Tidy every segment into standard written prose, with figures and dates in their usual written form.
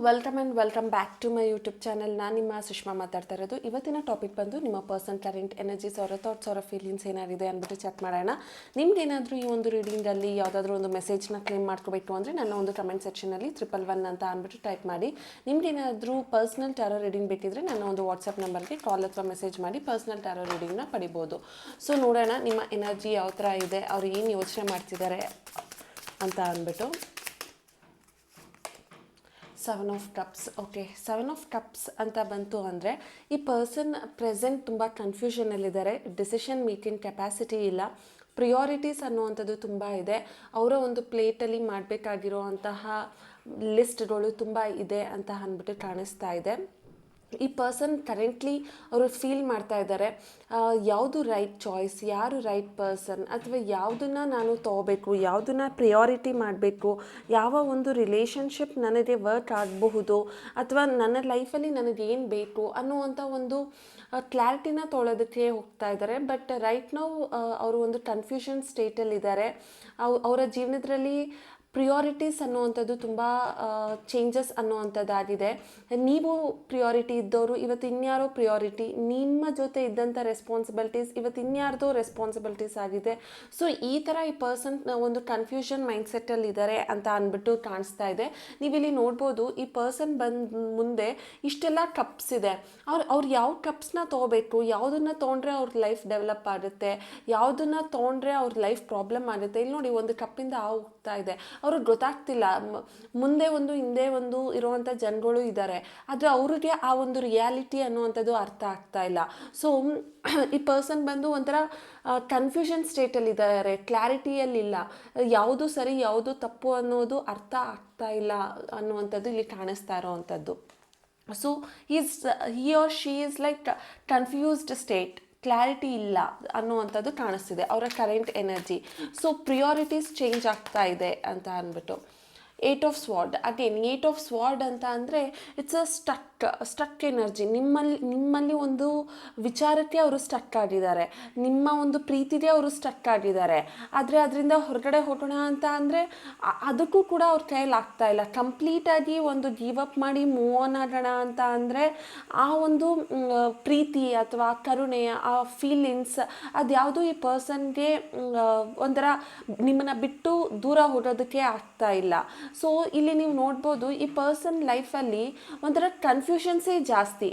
Welcome back to my YouTube channel. ನಾನು ನಿಮ್ಮ ಸುಷ್ಮಾ ಮಾತಾಡ್ತಾ ಇರೋದು. ಇವತ್ತಿನ ಟಾಪಿಕ್ ಬಂದು ನಿಮ್ಮ ಪರ್ಸನಲ್ ಕರೆಂಟ್ ಎನರ್ಜೀಸ್ ಅವರ ಥಾಟ್ಸ್ ಅವರ ಫೀಲಿಂಗ್ಸ್ ಏನಾಗಿದೆ ಅಂದ್ಬಿಟ್ಟು ಚೆಕ್ ಮಾಡೋಣ. ನಿಮ್ಗೇನಾದರೂ ಈ ಒಂದು ರೀಡಿಂಗಲ್ಲಿ ಯಾವುದಾದ್ರೂ ಒಂದು ಮೆಸೇಜ್ನ ಕ್ಲೇಮ್ ಮಾಡ್ಕೋಬೇಕು ಅಂದರೆ ನನ್ನ ಒಂದು ಕಮೆಂಟ್ ಸೆಕ್ಷನಲ್ಲಿ 111 ಅಂತ ಅಂದ್ಬಿಟ್ಟು ಟೈಪ್ ಮಾಡಿ. ನಿಮ್ಗೇನಾದರೂ ಪರ್ಸನಲ್ ಟ್ಯಾರೋ ರೀಡಿಂಗ್ ಬೇಕಿದ್ರೆ ನನ್ನ ಒಂದು ವಾಟ್ಸಪ್ ನಂಬರ್ಗೆ ಕಾಲ್ ಅಥವಾ ಮೆಸೇಜ್ ಮಾಡಿ ಪರ್ಸನಲ್ ಟ್ಯಾರೋ ರೀಡಿಂಗ್ನ ಪಡಿಬೋದು. ಸೊ ನೋಡೋಣ ನಿಮ್ಮ ಎನರ್ಜಿ ಯಾವ ಥರ ಇದೆ, ಅವ್ರು ಏನು ಯೋಚನೆ ಮಾಡ್ತಿದ್ದಾರೆ ಅಂತ ಅಂದ್ಬಿಟ್ಟು. 7 of cups. Okay, 7 of cups ಅಂತ ಬಂತು ಅಂದರೆ ಈ ಪರ್ಸನ್ ಪ್ರೆಸೆಂಟ್ ತುಂಬ ಕನ್ಫ್ಯೂಷನಲ್ಲಿದ್ದಾರೆ. ಡಿಸಿಷನ್ ಮೇಕಿಂಗ್ ಕೆಪಾಸಿಟಿ ಇಲ್ಲ. ಪ್ರಿಯಾರಿಟೀಸ್ ಅನ್ನುವಂಥದ್ದು ತುಂಬ ಇದೆ. ಅವರ ಒಂದು ಪ್ಲೇಟಲ್ಲಿ ಮಾಡಬೇಕಾಗಿರೋ ಅಂತಹ ಲಿಸ್ಟ್ಗಳು ತುಂಬ ಇದೆ ಅಂತ ಅಂದ್ಬಿಟ್ಟು ಕಾಣಿಸ್ತಾ ಇದೆ. ಈ ಪರ್ಸನ್ ಕರೆಂಟ್ಲಿ ಅವರು ಫೀಲ್ ಮಾಡ್ತಾ ಇದ್ದಾರೆ, ಯಾವುದು ರೈಟ್ ಚಾಯ್ಸ್, ಯಾರು ರೈಟ್ ಪರ್ಸನ್, ಅಥವಾ ಯಾವುದನ್ನು ನಾನು ತೊಗೋಬೇಕು, ಯಾವುದನ್ನು ಪ್ರಿಯಾರಿಟಿ ಮಾಡಬೇಕು, ಯಾವ ಒಂದು ರಿಲೇಷನ್ಶಿಪ್ ನನಗೆ ವರ್ಕ್ ಆಗಬಹುದು, ಅಥವಾ ನನ್ನ ಲೈಫಲ್ಲಿ ನನಗೇನು ಬೇಕು ಅನ್ನುವಂಥ ಒಂದು ಕ್ಲಾರಿಟಿನ ತೊಗೊಳೋದಕ್ಕೆ ಹೋಗ್ತಾ ಇದ್ದಾರೆ. ಬಟ್ ರೈಟ್ ನಾವು ಅವರು ಒಂದು ಕನ್ಫ್ಯೂಷನ್ ಸ್ಟೇಟಲ್ಲಿದ್ದಾರೆ. ಅವರ ಜೀವನದಲ್ಲಿ ಪ್ರಿಯಾರಿಟೀಸ್ ಅನ್ನುವಂಥದ್ದು ತುಂಬ ಚೇಂಜಸ್ ಅನ್ನುವಂಥದ್ದಾಗಿದೆ. ನೀವು ಪ್ರಿಯಾರಿಟಿ ಇದ್ದವರು ಇವತ್ತು ಇನ್ಯಾರೋ ಪ್ರಿಯಾರಿಟಿ, ನಿಮ್ಮ ಜೊತೆ ಇದ್ದಂಥ ರೆಸ್ಪಾನ್ಸಿಬಿಲಿಟೀಸ್ ಇವತ್ತು ಇನ್ಯಾರ್ದೋ ರೆಸ್ಪಾನ್ಸಿಬಿಲಿಟೀಸ್ ಆಗಿದೆ. ಸೊ ಈ ಥರ ಈ ಪರ್ಸನ್ ಒಂದು ಕನ್ಫ್ಯೂಷನ್ ಮೈಂಡ್ಸೆಟ್ಟಲ್ಲಿ ಇದ್ದಾರೆ ಅಂತ ಅಂದ್ಬಿಟ್ಟು ಕಾಣಿಸ್ತಾ ಇದೆ. ನೀವಿಲ್ಲಿ ನೋಡ್ಬೋದು, ಈ ಪರ್ಸನ್ ಮುಂದೆ ಇಷ್ಟೆಲ್ಲ ಕಪ್ಸ್ ಇದೆ. ಅವ್ರು ಯಾವ ಕಪ್ಸ್ನ ತೊಗೋಬೇಕು, ಯಾವುದನ್ನು ತೊಗೊಂಡ್ರೆ ಅವ್ರ ಲೈಫ್ ಡೆವಲಪ್ ಆಗುತ್ತೆ, ಯಾವುದನ್ನು ತೊಗೊಂಡ್ರೆ ಅವ್ರ ಲೈಫ್ ಪ್ರಾಬ್ಲಮ್ ಆಗುತ್ತೆ. ಇಲ್ಲಿ ನೋಡಿ, ಒಂದು ಕಪ್ಪಿಂದ ಹೋಗ್ತಾ ಇದೆ. ಅವ್ರಿಗೆ ಗೊತ್ತಾಗ್ತಿಲ್ಲ, ಮುಂದೆ ಒಂದು ಹಿಂದೆ ಒಂದು ಇರುವಂಥ ಜನಗಳು ಇದ್ದಾರೆ, ಆದರೆ ಅವ್ರಿಗೆ ಆ ಒಂದು ರಿಯಾಲಿಟಿ ಅನ್ನುವಂಥದ್ದು ಅರ್ಥ ಆಗ್ತಾ ಇಲ್ಲ. ಸೊ ಈ ಪರ್ಸನ್ ಬಂದು ಒಂಥರ ಕನ್ಫ್ಯೂಷನ್ ಸ್ಟೇಟಲ್ಲಿದ್ದಾರೆ, ಕ್ಲಾರಿಟಿಯಲ್ಲಿಲ್ಲ. ಯಾವುದು ಸರಿ ಯಾವುದು ತಪ್ಪು ಅನ್ನೋದು ಅರ್ಥ ಆಗ್ತಾ ಇಲ್ಲ ಅನ್ನುವಂಥದ್ದು ಇಲ್ಲಿ ಕಾಣಿಸ್ತಾ ಇರೋವಂಥದ್ದು. So he or she is like confused state, clarity ಇಲ್ಲ ಅನ್ನುವಂಥದ್ದು ಕಾಣಿಸ್ತಿದೆ ಅವರ current energy. So priorities change ಆಗ್ತಾ ಇದೆ ಅಂತ ಅಂದ್ಬಿಟ್ಟು. 8 of sword. Again 8 of sword ಅಂತ ಅಂದರೆ ಇಟ್ಸ್ ಅ ಸ್ಟಕ್ ಎನರ್ಜಿ. ನಿಮ್ಮಲ್ಲಿ ಒಂದು ವಿಚಾರಕ್ಕೆ ಅವರು ಸ್ಟಕ್ ಆಗಿದ್ದಾರೆ, ನಿಮ್ಮ ಒಂದು ಪ್ರೀತಿಗೆ ಅವರು ಸ್ಟಕ್ ಆಗಿದ್ದಾರೆ. ಆದರೆ ಅದರಿಂದ ಹೊರಗಡೆ ಹೋಗೋಣ ಅಂತ ಅಂದರೆ ಅದಕ್ಕೂ ಕೂಡ ಅವ್ರ ಕೈಯಲ್ಲಿ ಆಗ್ತಾ ಇಲ್ಲ. ಕಂಪ್ಲೀಟಾಗಿ ಒಂದು ಗಿವ್ ಅಪ್ ಮಾಡಿ ಮೂವ್ ಆನ್ ಆಗೋಣ ಅಂತ ಅಂದರೆ ಆ ಒಂದು ಪ್ರೀತಿ ಅಥವಾ ಕರುಣೆ, ಆ ಫೀಲಿಂಗ್ಸ್ ಅದ್ಯಾವುದೂ ಈ ಪರ್ಸನ್ಗೆ ಒಂಥರ ನಿಮ್ಮನ್ನು ಬಿಟ್ಟು ದೂರ ಹೋಗೋದಕ್ಕೆ ಆಗ್ತಾ ಇಲ್ಲ. ಸೊ ಇಲ್ಲಿ ನೀವು ನೋಡ್ಬೋದು, ಈ ಪರ್ಸನ್ ಲೈಫಲ್ಲಿ ಒಂಥರ ಕನ್ಫ್ಯೂಷನ್ಸೇ ಜಾಸ್ತಿ.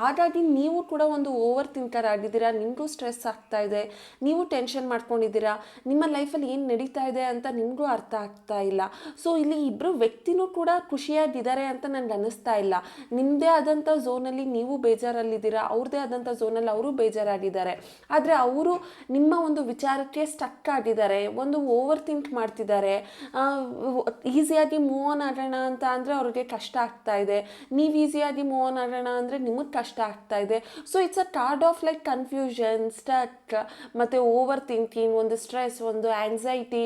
ಹಾಗಾಗಿ ನೀವು ಕೂಡ ಒಂದು ಓವರ್ ಥಿಂಕರ್ ಆಗಿದ್ದೀರಾ, ನಿಮಗೂ ಸ್ಟ್ರೆಸ್ ಆಗ್ತಾ ಇದೆ, ನೀವು ಟೆನ್ಷನ್ ಮಾಡ್ಕೊಂಡಿದ್ದೀರಾ, ನಿಮ್ಮ ಲೈಫಲ್ಲಿ ಏನು ನಡೀತಾ ಇದೆ ಅಂತ ನಿಮಗೂ ಅರ್ಥ ಆಗ್ತಾ ಇಲ್ಲ. ಸೊ ಇಲ್ಲಿ ಇಬ್ಬರು ವ್ಯಕ್ತಿನೂ ಕೂಡ ಖುಷಿಯಾಗಿದ್ದಾರೆ ಅಂತ ನನಗೆ ಅನ್ನಿಸ್ತಾ ಇಲ್ಲ. ನಿಮ್ಮದೇ ಆದಂಥ ಝೋನಲ್ಲಿ ನೀವು ಬೇಜಾರಲ್ಲಿದ್ದೀರಾ, ಅವ್ರದ್ದೇ ಆದಂಥ ಝೋನಲ್ಲಿ ಅವರು ಬೇಜಾರಾಗಿದ್ದಾರೆ. ಆದರೆ ಅವರು ನಿಮ್ಮ ಒಂದು ವಿಚಾರಕ್ಕೆ ಸ್ಟಕ್ ಆಗಿದ್ದಾರೆ, ಒಂದು ಓವರ್ ಥಿಂಕ್ ಮಾಡ್ತಿದ್ದಾರೆ. ಈಸಿಯಾಗಿ ಮೂವ್ ಆನ್ ಆಗೋಣ ಅಂತ ಅಂದರೆ ಅವ್ರಿಗೆ ಕಷ್ಟ ಆಗ್ತಾ ಇದೆ, ನೀವು ಈಸಿಯಾಗಿ ಮೂವ್ ಆನ್ ಆಗೋಣ ಅಂದರೆ ನಿಮಗೆ ಕಷ್ಟ ಆಗ್ತಾ ಇದೆ. So it's a card of like confusion, stuck, ಮತ್ತು ಓವರ್ ಥಿಂಕಿಂಗ್, ಒಂದು ಸ್ಟ್ರೆಸ್, ಒಂದು ಆ್ಯಂಗ್ಸೈಟಿ,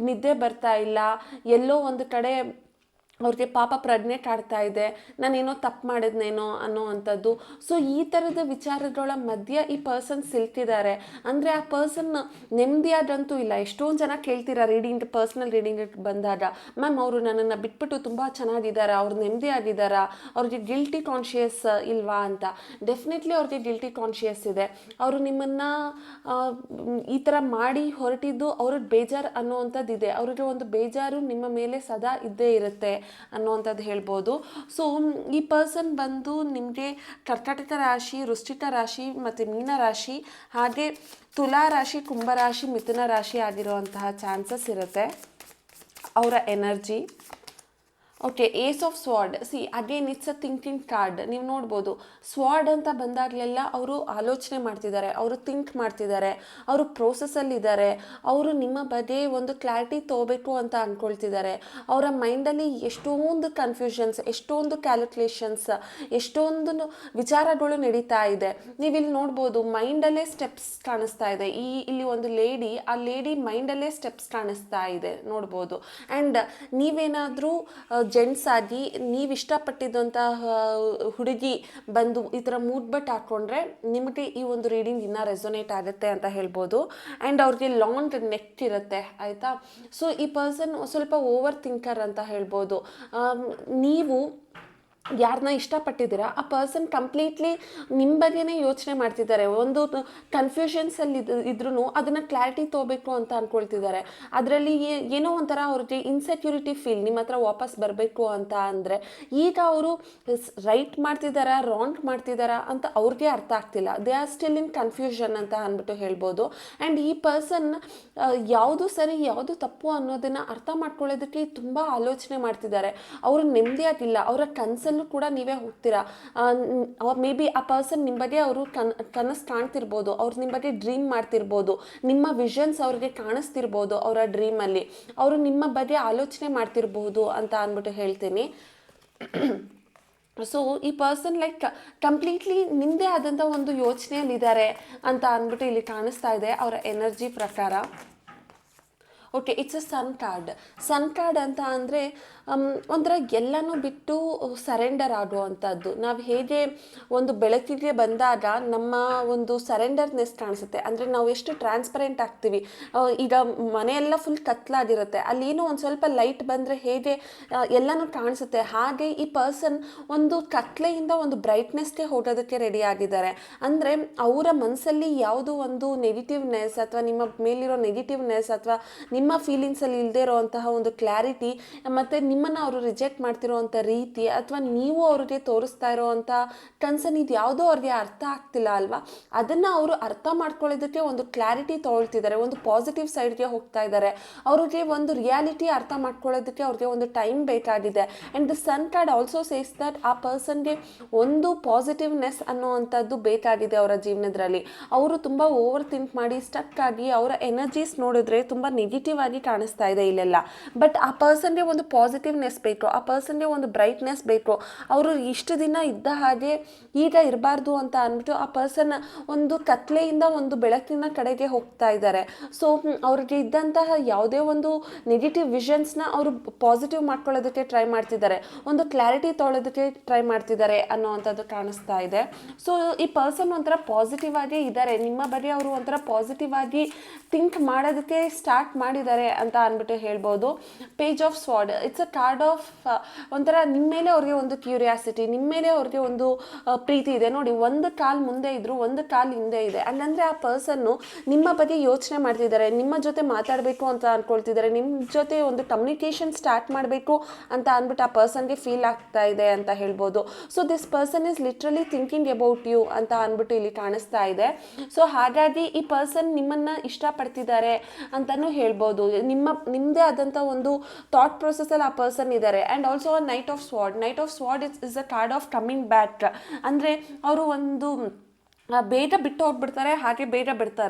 ನಿದ್ದೆ ಬರ್ತಾ ಇಲ್ಲ, ಎಲ್ಲೋ ಒಂದು ಕಡೆ ಅವ್ರಿಗೆ ಪಾಪ ಪ್ರಜ್ಞೆ ಕಾಡ್ತಾ ಇದೆ, ನಾನೇನೋ ತಪ್ಪು ಮಾಡಿದ್ನೇನೋ ಅನ್ನೋ ಅಂಥದ್ದು. ಸೊ ಈ ಥರದ ವಿಚಾರಗಳ ಮಧ್ಯೆ ಈ ಪರ್ಸನ್ ಸಿಲ್ಕಿದ್ದಾರೆ. ಅಂದರೆ ಆ ಪರ್ಸನ್ ನೆಮ್ಮದಿಯಾದಂತೂ ಇಲ್ಲ. ಎಷ್ಟೊಂದು ಜನ ಕೇಳ್ತೀರಾ ಪರ್ಸನಲ್ ರೀಡಿಂಗಿಗೆ ಬಂದಾಗ, ಮ್ಯಾಮ್ ಅವರು ನನ್ನನ್ನು ಬಿಟ್ಬಿಟ್ಟು ತುಂಬ ಚೆನ್ನಾಗಿದ್ದಾರೆ, ಅವ್ರು ನೆಮ್ಮದಿಯಾಗಿದ್ದಾರಾ, ಅವ್ರಿಗೆ ಗಿಲ್ಟಿ ಕಾನ್ಷಿಯಸ್ ಇಲ್ವಾ ಅಂತ. ಡೆಫಿನೆಟ್ಲಿ ಅವ್ರಿಗೆ ಗಿಲ್ಟಿ ಕಾನ್ಷಿಯಸ್ ಇದೆ. ಅವರು ನಿಮ್ಮನ್ನು ಈ ಥರ ಮಾಡಿ ಹೊರಟಿದ್ದು ಅವ್ರಿಗೆ ಬೇಜಾರು ಅನ್ನೋವಂಥದ್ದು ಇದೆ. ಅವ್ರಿಗೆ ಒಂದು ಬೇಜಾರು ನಿಮ್ಮ ಮೇಲೆ ಸದಾ ಇದ್ದೇ ಇರುತ್ತೆ ಅನ್ನುವಂಥದ್ದು ಹೇಳ್ಬೋದು. ಸೊ ಈ ಪರ್ಸನ್ ಬಂದು ನಿಮಗೆ ಕರ್ಕಾಟಕ ರಾಶಿ, ವೃಶ್ಚಿಕ ರಾಶಿ ಮತ್ತು ಮೀನ ರಾಶಿ, ಹಾಗೆ ತುಲಾ ರಾಶಿ, ಕುಂಭರಾಶಿ, ಮಿಥುನ ರಾಶಿ ಆಗಿರುವಂತಹ ಚಾನ್ಸಸ್ ಇರುತ್ತೆ ಅವರ energy. Okay, ace of sword. Again it's a thinking card. ನೀವು ನೋಡ್ಬೋದು, ಸ್ವಾರ್ಡ್ ಅಂತ ಬಂದಾಗಲೆಲ್ಲ ಅವರು ಆಲೋಚನೆ ಮಾಡ್ತಿದ್ದಾರೆ, ಅವರು ಥಿಂಕ್ ಮಾಡ್ತಿದ್ದಾರೆ, ಅವರು ಪ್ರೋಸೆಸ್ಸಲ್ಲಿದ್ದಾರೆ, ಅವರು ನಿಮ್ಮ ಬಗ್ಗೆ ಒಂದು ಕ್ಲಾರಿಟಿ ತೊಗೋಬೇಕು ಅಂತ ಅಂದ್ಕೊಳ್ತಿದ್ದಾರೆ. ಅವರ ಮೈಂಡಲ್ಲಿ ಎಷ್ಟೊಂದು ಕನ್ಫ್ಯೂಷನ್ಸ್, ಎಷ್ಟೊಂದು ಕ್ಯಾಲ್ಕುಲೇಷನ್ಸ್, ಎಷ್ಟೊಂದು ವಿಚಾರಗಳು ನಡೀತಾ ಇದೆ. ನೀವಿಲ್ಲಿ ನೋಡ್ಬೋದು, ಮೈಂಡಲ್ಲೇ ಸ್ಟೆಪ್ಸ್ ಕಾಣಿಸ್ತಾ ಇದೆ. ಇಲ್ಲಿ ಒಂದು ಲೇಡಿ, ಆ ಲೇಡಿ ಮೈಂಡಲ್ಲೇ ಸ್ಟೆಪ್ಸ್ ಕಾಣಿಸ್ತಾ ಇದೆ ನೋಡ್ಬೋದು. ಆ್ಯಂಡ್ ನೀವೇನಾದರೂ ಜೆಂಟ್ಸ್ ಆಗಿ ನೀವು ಇಷ್ಟಪಟ್ಟಿದ್ದಂತಹ ಹುಡುಗಿ ಬಂದು ಈ ಥರ ಮೂಡ್ ಬಟ್ ಹಾಕ್ಕೊಂಡ್ರೆ ನಿಮಗೆ ಈ ಒಂದು ರೀಡಿಂಗ್ ಇನ್ನೂ ರೆಸೊನೇಟ್ ಆಗುತ್ತೆ ಅಂತ ಹೇಳ್ಬೋದು. ಆ್ಯಂಡ್ ಅವ್ರಿಗೆ ಲಾಂಗ್ ನೆಕ್ ಇರುತ್ತೆ ಆಯಿತಾ. ಸೊ ಈ ಪರ್ಸನ್ ಸ್ವಲ್ಪ ಓವರ್ ಥಿಂಕರ್ ಅಂತ ಹೇಳ್ಬೋದು. ನೀವು ಯಾರನ್ನ ಇಷ್ಟಪಟ್ಟಿದ್ದೀರಾ ಆ ಪರ್ಸನ್ ಕಂಪ್ಲೀಟ್ಲಿ ನಿಮ್ಮ ಬಗ್ಗೆನೇ ಯೋಚನೆ ಮಾಡ್ತಿದ್ದಾರೆ. ಒಂದು ಕನ್ಫ್ಯೂಷನ್ಸಲ್ಲಿ ಇದ್ರೂ ಅದನ್ನು ಕ್ಲಾರಿಟಿ ತೊಗೋಬೇಕು ಅಂತ ಅಂದ್ಕೊಳ್ತಿದ್ದಾರೆ. ಅದರಲ್ಲಿ ಏನೋ ಒಂಥರ ಅವ್ರಿಗೆ ಇನ್ಸೆಕ್ಯೂರಿಟಿ ಫೀಲ್, ನಿಮ್ಮ ಹತ್ರ ವಾಪಸ್ ಬರಬೇಕು ಅಂತ ಅಂದರೆ ಈಗ ಅವರು ರೈಟ್ ಮಾಡ್ತಿದ್ದಾರಾ ರಾಂಗ್ ಮಾಡ್ತಿದ್ದಾರಾ ಅಂತ ಅವ್ರಿಗೆ ಅರ್ಥ ಆಗ್ತಿಲ್ಲ. They are still in confusion ಅಂತ ಅಂದ್ಬಿಟ್ಟು ಹೇಳ್ಬೋದು. ಆ್ಯಂಡ್ ಈ ಪರ್ಸನ್ ಯಾವುದು ಸರಿ ಯಾವುದು ತಪ್ಪು ಅನ್ನೋದನ್ನು ಅರ್ಥ ಮಾಡ್ಕೊಳ್ಳೋದಕ್ಕೆ ತುಂಬ ಆಲೋಚನೆ ಮಾಡ್ತಿದ್ದಾರೆ. ಅವರು ನೆಮ್ಮದಿಯಾಗಿಲ್ಲ. ಅವರ ಕನಸಲ್ಲಿ ಕೂಡ ನೀವೇ ಹೋಗ್ತೀರಾ. ಮೇ ಬಿ ಆ ಪರ್ಸನ್ ನಿಮ್ಮ ಬಗ್ಗೆ ಅವರು ಕನಸು ಕಾಣ್ತಿರ್ಬೋದು, ಅವ್ರು ನಿಮ್ಮ ಬಗ್ಗೆ ಡ್ರೀಮ್ ಮಾಡ್ತಿರ್ಬೋದು, ನಿಮ್ಮ ವಿಷನ್ಸ್ ಅವ್ರಿಗೆ ಕಾಣಿಸ್ತಿರ್ಬೋದು. ಅವರ ಡ್ರೀಮಲ್ಲಿ ಅವರು ನಿಮ್ಮ ಬಗ್ಗೆ ಆಲೋಚನೆ ಮಾಡ್ತಿರ್ಬೋದು ಅಂತ ಅಂದ್ಬಿಟ್ಟು ಹೇಳ್ತೀನಿ. ಸೊ ಈ ಪರ್ಸನ್ ಲೈಕ್ ಕಂಪ್ಲೀಟ್ಲಿ ನಿಮ್ಮದೇ ಆದಂಥ ಒಂದು ಯೋಚನೆಯಲ್ಲಿದ್ದಾರೆ ಅಂತ ಅಂದ್ಬಿಟ್ಟು ಇಲ್ಲಿ ಕಾಣಿಸ್ತಾ ಇದೆ ಅವರ ಎನರ್ಜಿ ಪ್ರಕಾರ. Okay, it's a sun card ಅಂತ ಅಂದರೆ ಒಂಥರ ಎಲ್ಲನೂ ಬಿಟ್ಟು ಸರೆಂಡರ್ ಆಗುವಂಥದ್ದು. ನಾವು ಹೇಗೆ ಒಂದು ಬೆಳಕಿಗೆ ಬಂದಾಗ ನಮ್ಮ ಒಂದು ಸರೆಂಡರ್ನೆಸ್ ಕಾಣಿಸುತ್ತೆ, ಅಂದರೆ ನಾವು ಎಷ್ಟು ಟ್ರಾನ್ಸ್ಪರೆಂಟ್ ಆಗ್ತೀವಿ. ಈಗ ಮನೆಯೆಲ್ಲ ಫುಲ್ ಕತ್ಲಾಗಿರುತ್ತೆ, ಅಲ್ಲೇನೋ ಒಂದು ಸ್ವಲ್ಪ ಲೈಟ್ ಬಂದರೆ ಹೇಗೆ ಎಲ್ಲನೂ ಕಾಣಿಸುತ್ತೆ, ಹಾಗೆ ಈ ಪರ್ಸನ್ ಒಂದು ಕತ್ಲೆಯಿಂದ ಒಂದು ಬ್ರೈಟ್ನೆಸ್ಗೆ ಹೋಗೋದಕ್ಕೆ ರೆಡಿ ಆಗಿದ್ದಾರೆ. ಅಂದರೆ ಅವರ ಮನಸ್ಸಲ್ಲಿ ಯಾವುದೋ ಒಂದು ನೆಗೆಟಿವ್ನೆಸ್ ಅಥವಾ ನಿಮ್ಮ ಮೇಲಿರೋ ನೆಗೆಟಿವ್ನೆಸ್ ಅಥವಾ ನಿಮ್ಮ ಫೀಲಿಂಗ್ಸಲ್ಲಿ ಇಲ್ಲದೆ ಇರೋವಂತಹ ಒಂದು ಕ್ಲಾರಿಟಿ ಮತ್ತು ನಿಮ್ಮನ್ನು ಅವರು ರಿಜೆಕ್ಟ್ ಮಾಡ್ತಿರೋವಂಥ ರೀತಿ ಅಥವಾ ನೀವು ಅವ್ರಿಗೆ ತೋರಿಸ್ತಾ ಇರೋವಂಥ ಕನ್ಸರ್ನ್ ಇದು ಯಾವುದೋ ಅವ್ರಿಗೆ ಅರ್ಥ ಆಗ್ತಿಲ್ಲ ಅಲ್ವಾ, ಅದನ್ನು ಅವರು ಅರ್ಥ ಮಾಡ್ಕೊಳ್ಳೋದಕ್ಕೆ ಒಂದು ಕ್ಲಾರಿಟಿ ತೊಗೊಳ್ತಿದ್ದಾರೆ, ಒಂದು ಪಾಸಿಟಿವ್ ಸೈಡ್ಗೆ ಹೋಗ್ತಾ ಇದ್ದಾರೆ. ಅವ್ರಿಗೆ ಒಂದು ರಿಯಾಲಿಟಿ ಅರ್ಥ ಮಾಡ್ಕೊಳ್ಳೋದಕ್ಕೆ ಅವ್ರಿಗೆ ಒಂದು ಟೈಮ್ ಬೇಕಾಗಿದೆ. And the sun card also says that ಆ ಪರ್ಸನ್ಗೆ ಒಂದು ಪಾಸಿಟಿವ್ನೆಸ್ ಅನ್ನೋವಂಥದ್ದು ಬೇಕಾಗಿದೆ ಅವರ ಜೀವನದಲ್ಲಿ. ಅವರು ತುಂಬ ಓವರ್ ಥಿಂಕ್ ಮಾಡಿ ಸ್ಟಕ್ ಆಗಿ ಅವರ ಎನರ್ಜೀಸ್ ನೋಡಿದ್ರೆ ತುಂಬ ನೆಗೆಟಿವ್ ಆಗಿ ಕಾಣಿಸ್ತಾ ಇದೆ ಇಲ್ಲೆಲ್ಲ. ಬಟ್ ಆ ಪರ್ಸನ್ಗೆ ಒಂದು ಪಾಸಿಟಿವ್ನೆಸ್ ಬೇಕು, ಆ ಪರ್ಸನ್ಗೆ ಒಂದು ಬ್ರೈಟ್ನೆಸ್ ಬೇಕು. ಅವರು ಇಷ್ಟು ದಿನ ಇದ್ದ ಹಾಗೆ ಈಗ ಇರಬಾರ್ದು ಅಂತ ಅಂದ್ಬಿಟ್ಟು ಆ ಪರ್ಸನ್ ಒಂದು ಕತ್ಲೆಯಿಂದ ಒಂದು ಬೆಳಕಿನ ಕಡೆಗೆ ಹೋಗ್ತಾ ಇದ್ದಾರೆ. ಸೊ ಅವ್ರಿಗೆ ಇದ್ದಂತಹ ಯಾವುದೇ ಒಂದು ನೆಗೆಟಿವ್ ವಿಷನ್ಸ್ನ ಅವರು ಪಾಸಿಟಿವ್ ಮಾಡ್ಕೊಳ್ಳೋದಕ್ಕೆ ಟ್ರೈ ಮಾಡ್ತಿದ್ದಾರೆ, ಒಂದು ಕ್ಲಾರಿಟಿ ತೊಗೊಳೋದಕ್ಕೆ ಟ್ರೈ ಮಾಡ್ತಿದ್ದಾರೆ ಅನ್ನೋವಂಥದ್ದು ಕಾಣಿಸ್ತಾ ಇದೆ. ಸೊ ಈ ಪರ್ಸನ್ ಒಂಥರ ಪಾಸಿಟಿವ್ ಆಗೇ ಇದ್ದಾರೆ, ನಿಮ್ಮ ಬಗ್ಗೆ ಅವರು ಒಂಥರ ಪಾಸಿಟಿವ್ ಆಗಿ ಥಿಂಕ್ ಮಾಡೋದಕ್ಕೆ ಸ್ಟಾರ್ಟ್ ಮಾಡಿದ್ದಾರೆ ಅಂತ ಅಂದ್ಬಿಟ್ಟು ಹೇಳ್ಬೋದು. Page of sword, it's a card of ಒಂಥರ ನಿಮ್ಮ ಮೇಲೆ ಅವ್ರಿಗೆ ಒಂದು ಕ್ಯೂರಿಯಾಸಿಟಿ, ನಿಮ್ಮ ಮೇಲೆ ಅವ್ರಿಗೆ ಒಂದು ಪ್ರೀತಿ ಇದೆ. ನೋಡಿ, ಒಂದು ಕಾಲು ಮುಂದೆ ಇದ್ರು ಒಂದು ಕಾಲು ಹಿಂದೆ ಇದೆ. ಅಲ್ಲಂದರೆ ಆ ಪರ್ಸನ್ನು ನಿಮ್ಮ ಬಗ್ಗೆ ಯೋಚನೆ ಮಾಡ್ತಿದ್ದಾರೆ, ನಿಮ್ಮ ಜೊತೆ ಮಾತಾಡಬೇಕು ಅಂತ ಅಂದ್ಕೊಳ್ತಿದ್ದಾರೆ, ನಿಮ್ಮ ಜೊತೆ ಒಂದು ಕಮ್ಯುನಿಕೇಷನ್ ಸ್ಟಾರ್ಟ್ ಮಾಡಬೇಕು ಅಂತ ಅಂದ್ಬಿಟ್ಟು ಆ ಪರ್ಸನ್ಗೆ ಫೀಲ್ ಆಗ್ತಾ ಇದೆ ಅಂತ ಹೇಳ್ಬೋದು. So this person is literally thinking about you ಅಂತ ಅಂದ್ಬಿಟ್ಟು ಇಲ್ಲಿ ಕಾಣಿಸ್ತಾ ಇದೆ. ಸೊ ಹಾಗಾಗಿ ಈ ಪರ್ಸನ್ ನಿಮ್ಮನ್ನು ಇಷ್ಟಪಡ್ತಿದ್ದಾರೆ ಅಂತಲೂ ಹೇಳ್ಬೋದು. ನಿಮ್ಮದೇ ಆದಂಥ ಒಂದು ಥಾಟ್ ಪ್ರೊಸೆಸಲ್ಲಿ ಆ ಪರ್ಸನ್ ಇದ್ದಾರೆ. And also knight of sword is a card of coming back. ಅಂದರೆ ಅವರು ಒಂದು ಬೇಗ ಬಿಟ್ಟು ಹೋಗ್ಬಿಡ್ತಾರೆ, ಹಾಗೆ ಬೇಗ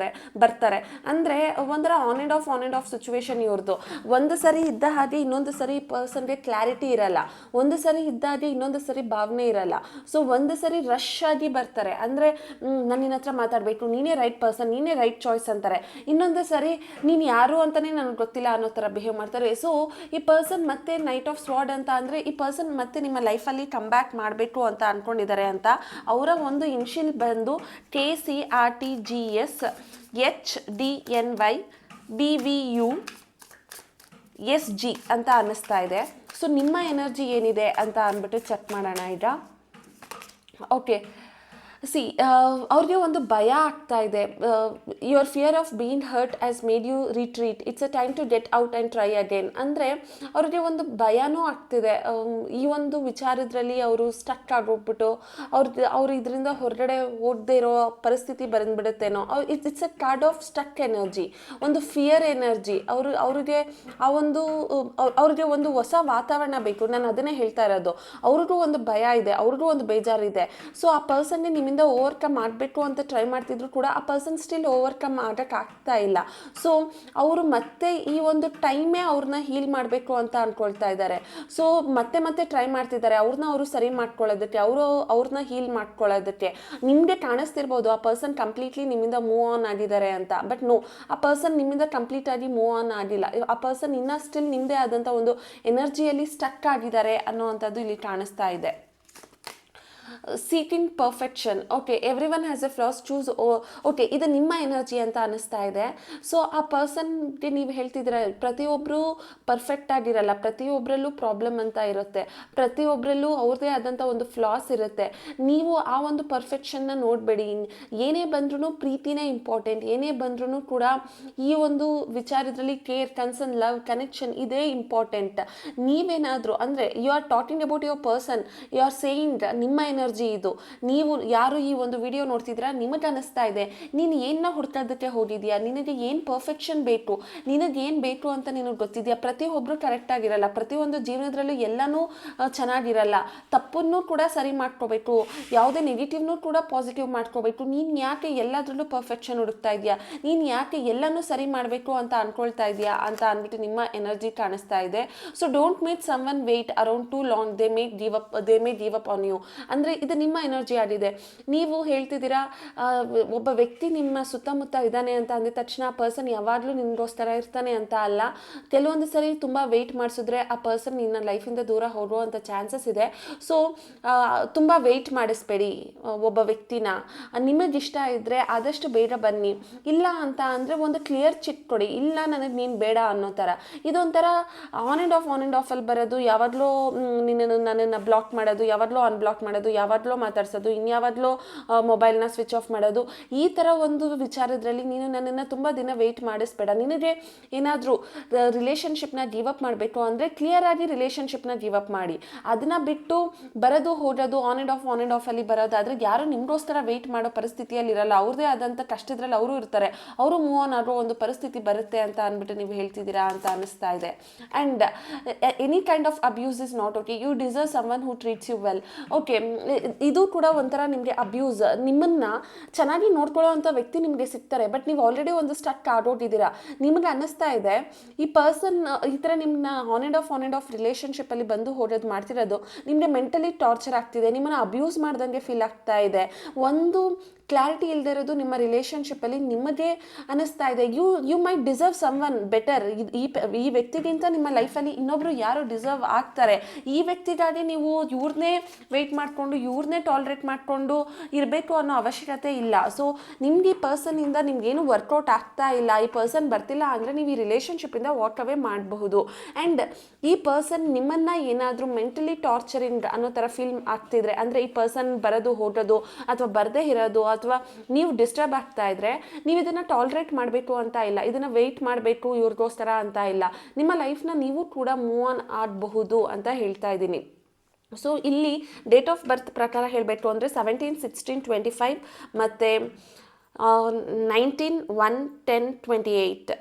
ಬರ್ತಾರೆ. ಅಂದರೆ ಒಂಥರ ಆನ್ ಆ್ಯಂಡ್ ಆಫ್ ಸಿಚುವೇಶನ್ ಇವ್ರದ್ದು. ಒಂದು ಸರಿ ಇದ್ದ ಹಾಗೆ ಇನ್ನೊಂದು ಸರಿ ಪರ್ಸನ್ಗೆ ಕ್ಲಾರಿಟಿ ಇರಲ್ಲ, ಒಂದು ಸರಿ ಇದ್ದ ಹಾಗೆ ಇನ್ನೊಂದು ಸರಿ ಭಾವನೆ ಇರಲ್ಲ. ಸೊ ಒಂದು ಸರಿ ರಶ್ ಆಗಿ ಬರ್ತಾರೆ, ಅಂದರೆ ನಾನು ನಿನ್ನ ಹತ್ರ ಮಾತಾಡಬೇಕು, ನೀನೇ ರೈಟ್ ಪರ್ಸನ್, ನೀನೇ ರೈಟ್ ಚಾಯ್ಸ್ ಅಂತಾರೆ. ಇನ್ನೊಂದು ಸರಿ ನೀನು ಯಾರು ಅಂತಲೇ ನನಗೆ ಗೊತ್ತಿಲ್ಲ ಅನ್ನೋ ಥರ ಬಿಹೇವ್ ಮಾಡ್ತಾರೆ. ಸೊ ಈ ಪರ್ಸನ್ ಮತ್ತೆ ನೈಟ್ ಆಫ್ ಸ್ವಾರ್ಡ್ ಅಂತ ಅಂದರೆ ಈ ಪರ್ಸನ್ ಮತ್ತೆ ನಿಮ್ಮ ಲೈಫಲ್ಲಿ ಕಮ್ ಬ್ಯಾಕ್ ಮಾಡಬೇಕು ಅಂತ ಅಂದ್ಕೊಂಡಿದ್ದಾರೆ ಅಂತ. ಅವರ ಒಂದು ಇನ್ಶಿಯಲ್ ಬಂದು KCRTGS HDNY BVUSG ಅಂತ ಅನ್ನಿಸ್ತಾ ಇದೆ. ಸೊ ನಿಮ್ಮ ಎನರ್ಜಿ ಏನಿದೆ ಅಂತ ಅಂದ್ಬಿಟ್ಟು ಚೆಕ್ ಮಾಡೋಣ ಈಗ. ಓಕೆ, ಅವ್ರಿಗೆ ಒಂದು ಭಯ ಆಗ್ತಾ ಇದೆ. Your fear of being hurt has made you retreat, it's a time to get out and try again. ಅಂದರೆ ಅವ್ರಿಗೆ ಒಂದು ಭಯನೂ ಆಗ್ತಿದೆ. ಈ ಒಂದು ವಿಚಾರದಲ್ಲಿ ಅವರು ಸ್ಟಕ್ ಆಗೋಗ್ಬಿಟ್ಟು ಅವ್ರು ಇದರಿಂದ ಹೊರಗಡೆ ಹೋಗದೆ ಇರೋ ಪರಿಸ್ಥಿತಿ ಬಂದ್ಬಿಡುತ್ತೇನೋ. It's a card of stuck energy, ಒಂದು ಫಿಯರ್ ಎನರ್ಜಿ. ಅವ್ರಿಗೆ ಒಂದು ಹೊಸ ವಾತಾವರಣ ಬೇಕು. ನಾನು ಅದನ್ನೇ ಹೇಳ್ತಾ ಇರೋದು. ಅವ್ರಿಗೂ ಒಂದು ಭಯ ಇದೆ, ಅವ್ರಿಗೂ ಒಂದು ಬೇಜಾರಿದೆ. ಸೊ ಆ ಪರ್ಸನ್ಗೆ ನಿಮ್ಮ ನಿಮ್ಮಿಂದ ಓವರ್ಕಮ್ ಮಾಡಬೇಕು ಅಂತ ಟ್ರೈ ಮಾಡ್ತಿದ್ರು ಕೂಡ ಆ ಪರ್ಸನ್ ಸ್ಟಿಲ್ ಓವರ್ಕಮ್ ಮಾಡೋಕ್ಕಾಗ್ತಾ ಇಲ್ಲ. ಸೊ ಅವರು ಮತ್ತೆ ಈ ಒಂದು ಟೈಮೇ ಅವ್ರನ್ನ ಹೀಲ್ ಮಾಡಬೇಕು ಅಂತ ಅಂದ್ಕೊಳ್ತಾ ಇದ್ದಾರೆ. ಸೊ ಮತ್ತೆ ಟ್ರೈ ಮಾಡ್ತಿದ್ದಾರೆ ಅವ್ರನ್ನ ಅವರು ಸರಿ ಮಾಡ್ಕೊಳ್ಳೋದಕ್ಕೆ, ಅವ್ರನ್ನ ಹೀಲ್ ಮಾಡ್ಕೊಳ್ಳೋದಕ್ಕೆ. ನಿಮಗೆ ಕಾಣಿಸ್ತಿರ್ಬೋದು ಆ ಪರ್ಸನ್ ಕಂಪ್ಲೀಟ್ಲಿ ನಿಮ್ಮಿಂದ ಮೂವ್ ಆನ್ ಆಗಿದ್ದಾರೆ ಅಂತ, ಬಟ್ ನೋ, ಆ ಪರ್ಸನ್ ನಿಮ್ಮಿಂದ ಕಂಪ್ಲೀಟ್ ಆಗಿ ಮೂವ್ ಆನ್ ಆಗಿಲ್ಲ. ಆ ಪರ್ಸನ್ ಇನ್ನೂ ಸ್ಟಿಲ್ ನಿಮ್ಮದೇ ಆದಂಥ ಒಂದು ಎನರ್ಜಿಯಲ್ಲಿ ಸ್ಟಕ್ ಆಗಿದ್ದಾರೆ ಅನ್ನೋವಂಥದ್ದು ಇಲ್ಲಿ ಕಾಣಿಸ್ತಾ ಇದೆ. Seeking perfection. Okay, every one has A flaws, choose. Okay, ಇದು ನಿಮ್ಮ ಎನರ್ಜಿ ಅಂತ ಅನ್ನಿಸ್ತಾ ಇದೆ. ಸೊ ಆ ಪರ್ಸನ್ಗೆ ನೀವು ಹೇಳ್ತಿದ್ರೆ ಪ್ರತಿಯೊಬ್ಬರು ಪರ್ಫೆಕ್ಟ್ ಆಗಿರಲ್ಲ, ಪ್ರತಿಯೊಬ್ಬರಲ್ಲೂ ಪ್ರಾಬ್ಲಮ್ ಅಂತ ಇರುತ್ತೆ, ಪ್ರತಿಯೊಬ್ಬರಲ್ಲೂ ಅವ್ರದ್ದೇ ಆದಂಥ ಒಂದು ಫ್ಲಾಸ್ ಇರುತ್ತೆ. ನೀವು ಆ ಒಂದು ಪರ್ಫೆಕ್ಷನ್ನ ನೋಡಬೇಡಿ. ಏನೇ ಬಂದ್ರೂ ಪ್ರೀತಿನೇ ಇಂಪಾರ್ಟೆಂಟ್, ಏನೇ ಬಂದ್ರೂ ಕೂಡ ಈ ಒಂದು ವಿಚಾರದಲ್ಲಿ ಕೇರ್, ಕನ್ಸರ್ನ್, ಲವ್, ಕನೆಕ್ಷನ್ ಇದೇ ಇಂಪಾರ್ಟೆಂಟ್. ನೀವೇನಾದರೂ ಅಂದರೆ you are talking about your person, you are saying ನಿಮ್ಮ ಎನರ್ಜಿ ಇದು. ನೀವು ಯಾರು ಈ ಒಂದು ವಿಡಿಯೋ ನೋಡ್ತಿದ್ದೀರಾ, ನಿಮಗೆ ಅನ್ನಿಸ್ತಾ ಇದೆ ನೀನು ಏನನ್ನ ಹುಡ್ಕೋದಕ್ಕೆ ಹೋಗಿದ್ಯಾ, ನಿನಗೆ ಏನು ಪರ್ಫೆಕ್ಷನ್ ಬೇಕು, ನಿನಗೆ ಏನು ಬೇಕು ಅಂತ ನಿನಗೆ ಗೊತ್ತಿದೆಯಾ. ಪ್ರತಿಯೊಬ್ಬರು ಕರೆಕ್ಟ್ ಆಗಿರಲ್ಲ, ಪ್ರತಿಯೊಂದು ಜೀವನದಲ್ಲೂ ಎಲ್ಲನೂ ಚೆನ್ನಾಗಿರಲ್ಲ. ತಪ್ಪನ್ನು ಕೂಡ ಸರಿ ಮಾಡ್ಕೋಬೇಕು, ಯಾವುದೇ ನೆಗೆಟಿವ್ನೂ ಕೂಡ ಪಾಸಿಟಿವ್ ಮಾಡ್ಕೋಬೇಕು. ನೀನು ಯಾಕೆ ಎಲ್ಲದರಲ್ಲೂ ಪರ್ಫೆಕ್ಷನ್ ಹುಡುಕ್ತಾ ಇದೆಯಾ, ನೀನು ಯಾಕೆ ಎಲ್ಲನೂ ಸರಿ ಮಾಡಬೇಕು ಅಂತ ಅಂದ್ಕೊಳ್ತಾ ಇದೆಯಾ ಅಂತ ಅಂದ್ಬಿಟ್ಟು ನಿಮ್ಮ ಎನರ್ಜಿ ಕಾಣಿಸ್ತಾ ಇದೆ. So don't make someone wait around too long, they may give up on you. ಅಂದರೆ ಇದು ನಿಮ್ಮ ಎನರ್ಜಿ ಆಗಿದೆ. ನೀವು ಹೇಳ್ತಿದ್ದೀರಾ ಒಬ್ಬ ವ್ಯಕ್ತಿ ನಿಮ್ಮ ಸುತ್ತಮುತ್ತ ಇದ್ದಾನೆ ಅಂತ ಅಂದಿದ ತಕ್ಷಣ ಆ ಪರ್ಸನ್ ಯಾವಾಗಲೂ ನಿಮಗೋಸ್ಕರ ಇರ್ತಾನೆ ಅಂತ ಅಲ್ಲ. ಕೆಲವೊಂದು ಸರಿ ತುಂಬ ವೆಯ್ಟ್ ಮಾಡಿಸಿದ್ರೆ ಆ ಪರ್ಸನ್ ನಿನ್ನ ಲೈಫಿಂದ ದೂರ ಹೋಗುವಂಥ ಚಾನ್ಸಸ್ ಇದೆ. ಸೊ ತುಂಬ ವೆಯ್ಟ್ ಮಾಡಿಸ್ಬೇಡಿ ಒಬ್ಬ ವ್ಯಕ್ತಿನ. ನಿಮಗಿಷ್ಟ ಇದ್ದರೆ ಆದಷ್ಟು ಬೇಗ ಬನ್ನಿ, ಇಲ್ಲ ಅಂತ ಅಂದರೆ ಒಂದು ಕ್ಲಿಯರ್ ಚಿಟ್ ಕೊಡಿ, ಇಲ್ಲ ನನಗೆ ನೀನು ಬೇಡ ಅನ್ನೋ ಥರ. ಇದೊಂಥರ ಆನ್ ಆ್ಯಂಡ್ ಆಫಲ್ಲಿ ಬರೋದು, ಯಾವಾಗಲೂ ನನ್ನನ್ನು ಬ್ಲಾಕ್ ಮಾಡೋದು, ಯಾವಾಗಲೂ ಅನ್ಬ್ಲಾಕ್ ಮಾಡೋದು, ಯಾವಾಗಲೂ ಮಾತಾಡ್ಸೋದು, ಇನ್ಯಾವಾಗಲೂ ಮೊಬೈಲ್ನ ಸ್ವಿಚ್ ಆಫ್ ಮಾಡೋದು, ಈ ಥರ ಒಂದು ವಿಚಾರದಲ್ಲಿ ನೀನು ನನ್ನನ್ನು ತುಂಬ ದಿನ ವೆಯ್ಟ್ ಮಾಡಿಸ್ಬೇಡ. ನಿನಗೆ ಏನಾದರೂ ರಿಲೇಷನ್ಶಿಪ್ನ ಗಿವ್ ಅಪ್ ಮಾಡಬೇಕು ಅಂದರೆ ಕ್ಲಿಯರ್ ಆಗಿ ರಿಲೇಷನ್ಶಿಪ್ನ ಗಿವ್ ಅಪ್ ಮಾಡಿ. ಅದನ್ನು ಬಿಟ್ಟು ಬರೋದು ಹೋಗೋದು, ಆನ್ ಆ್ಯಂಡ್ ಆಫಲ್ಲಿ ಬರೋದಾದರೆ ಯಾರು ನಿಮಗೋಸ್ಕರ ವೆಯ್ಟ್ ಮಾಡೋ ಪರಿಸ್ಥಿತಿಯಲ್ಲಿ ಇರಲ್ಲ. ಅವ್ರದ್ದೇ ಆದಂಥ ಕಷ್ಟದ್ರಲ್ಲಿ ಅವರು ಇರ್ತಾರೆ, ಅವರು ಮೂವ್ ಆನ್ ಆಗೋ ಒಂದು ಪರಿಸ್ಥಿತಿ ಬರುತ್ತೆ ಅಂತ ಅಂದ್ಬಿಟ್ಟು ನೀವು ಹೇಳ್ತಿದ್ದೀರಾ ಅಂತ ಅನ್ನಿಸ್ತಾ ಇದೆ. And any kind of abuse is not okay. You deserve someone who treats you well. Okay, ಇದು ಕೂಡ ಒಂಥರ ನಿಮಗೆ ಅಬ್ಯೂಸ್. ನಿಮ್ಮನ್ನು ಚೆನ್ನಾಗಿ ನೋಡ್ಕೊಳ್ಳೋ ಅಂಥ ವ್ಯಕ್ತಿ ನಿಮಗೆ ಸಿಗ್ತಾರೆ, ಬಟ್ ನೀವು ಆಲ್ರೆಡಿ ಒಂದು ಸ್ಟಕ್ ಆಡೋಗಿದ್ದೀರಾ. ನಿಮಗೆ ಅನ್ನಿಸ್ತಾ ಇದೆ ಈ ಪರ್ಸನ್ ಈ ಥರ ನಿಮ್ಮನ್ನ ಆನ್ ಆ್ಯಂಡ್ ಆಫ್ ರಿಲೇಷನ್ಶಿಪ್ಪಲ್ಲಿ ಬಂದು ಹೋಗೋದು ಮಾಡ್ತಿರೋದು ನಿಮಗೆ ಮೆಂಟಲಿ ಟಾರ್ಚರ್ ಆಗ್ತಿದೆ, ನಿಮ್ಮನ್ನು ಅಬ್ಯೂಸ್ ಮಾಡ್ದಂಗೆ ಫೀಲ್ ಆಗ್ತಾ ಇದೆ. ಒಂದು ಕ್ಲಾರಿಟಿ ಇಲ್ಲದೆ ಇರೋದು ನಿಮ್ಮ ರಿಲೇಷನ್ಶಿಪ್ಪಲ್ಲಿ ನಿಮಗೆ ಅನ್ನಿಸ್ತಾ ಇದೆ you might deserve someone better. ಈ ವ್ಯಕ್ತಿಗಿಂತ ನಿಮ್ಮ ಲೈಫಲ್ಲಿ ಇನ್ನೊಬ್ಬರು ಯಾರು ಡಿಸರ್ವ್ ಆಗ್ತಾರೆ. ಈ ವ್ಯಕ್ತಿಗಾಗಿ ನೀವು ಇವ್ರನ್ನೇ ವೆಯ್ಟ್ ಮಾಡಿಕೊಂಡು ಇವ್ರನ್ನೇ ಟಾಲರೇಟ್ ಮಾಡಿಕೊಂಡು ಇರಬೇಕು ಅನ್ನೋ ಅವಶ್ಯಕತೆ ಇಲ್ಲ. ಸೊ ನಿಮ್ಗೆ ಈ ಪರ್ಸನ್ನಿಂದ ನಿಮ್ಗೇನು ವರ್ಕೌಟ್ ಆಗ್ತಾ ಇಲ್ಲ, ಈ ಪರ್ಸನ್ ಬರ್ತಿಲ್ಲ ಅಂದರೆ ನೀವು ಈ ರಿಲೇಷನ್ಶಿಪ್ಪಿಂದ ವಾಕ್ ಅವೇ ಮಾಡಬಹುದು. ಆ್ಯಂಡ್ ಈ ಪರ್ಸನ್ ನಿಮ್ಮನ್ನು ಏನಾದರೂ ಮೆಂಟಲಿ ಟಾರ್ಚರಿಂಗ್ ಅನ್ನೋ ಥರ ಫೀಲ್ ಆಗ್ತಿದ್ರೆ, ಅಂದರೆ ಈ ಪರ್ಸನ್ ಬರೋದು ಹೋಗೋದು ಅಥವಾ ಬರದೇ ಇರೋದು ಅಥವಾ ನೀವು ಡಿಸ್ಟರ್ಬ್ ಆಗ್ತಾ ಇದ್ರೆ, ನೀವು ಇದನ್ನು ಟಾಲರೇಟ್ ಮಾಡಬೇಕು ಅಂತ ಇಲ್ಲ, ಇದನ್ನು ವೆಯ್ಟ್ ಮಾಡಬೇಕು ಇವ್ರಿಗೋಸ್ಕರ ಅಂತ ಇಲ್ಲ. ನಿಮ್ಮ ಲೈಫ್ನ ನೀವು ಕೂಡ ಮೂವ್ ಆನ್ ಆಗಬಹುದು ಅಂತ ಹೇಳ್ತಾ ಇದ್ದೀನಿ. ಸೊ ಇಲ್ಲಿ ಡೇಟ್ ಆಫ್ ಬರ್ತ್ ಪ್ರಕಾರ ಹೇಳಬೇಕು ಅಂದರೆ 17/16/25 ಮತ್ತು 19/1/10/28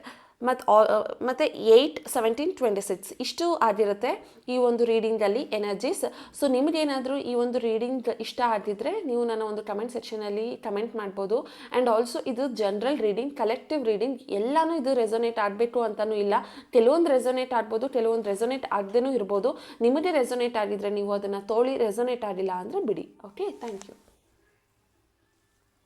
ಮತ್ತು 8/17/26 ಇಷ್ಟು ಆಗಿರುತ್ತೆ ಈ ಒಂದು ರೀಡಿಂಗಲ್ಲಿ ಎನರ್ಜೀಸ್. ಸೊ ನಿಮಗೇನಾದರೂ ಈ ಒಂದು ರೀಡಿಂಗ್ ಇಷ್ಟ ಆಗಿದ್ದರೆ ನೀವು ನನ್ನ ಒಂದು ಕಮೆಂಟ್ ಸೆಕ್ಷನಲ್ಲಿ ಕಮೆಂಟ್ ಮಾಡ್ಬೋದು. ಆ್ಯಂಡ್ ಆಲ್ಸೋ ಇದು ಜನರಲ್ ರೀಡಿಂಗ್, ಕಲೆಕ್ಟಿವ್ ರೀಡಿಂಗ್, ಎಲ್ಲನೂ ಇದು ರೆಸೊನೇಟ್ ಆಗಬೇಕು ಅಂತಲೂ ಇಲ್ಲ. ಕೆಲವೊಂದು ರೆಸೊನೇಟ್ ಆಗ್ಬೋದು, ಕೆಲವೊಂದು ರೆಸೊನೇಟ್ ಆಗದೇನೂ ಇರ್ಬೋದು. ನಿಮಗೆ ರೆಸೊನೇಟ್ ಆಗಿದ್ದರೆ ನೀವು ಅದನ್ನು ತೊಗೊಳ್ಳಿ, ರೆಸೊನೇಟ್ ಆಗಿಲ್ಲ ಅಂದರೆ ಬಿಡಿ. Okay, thank you.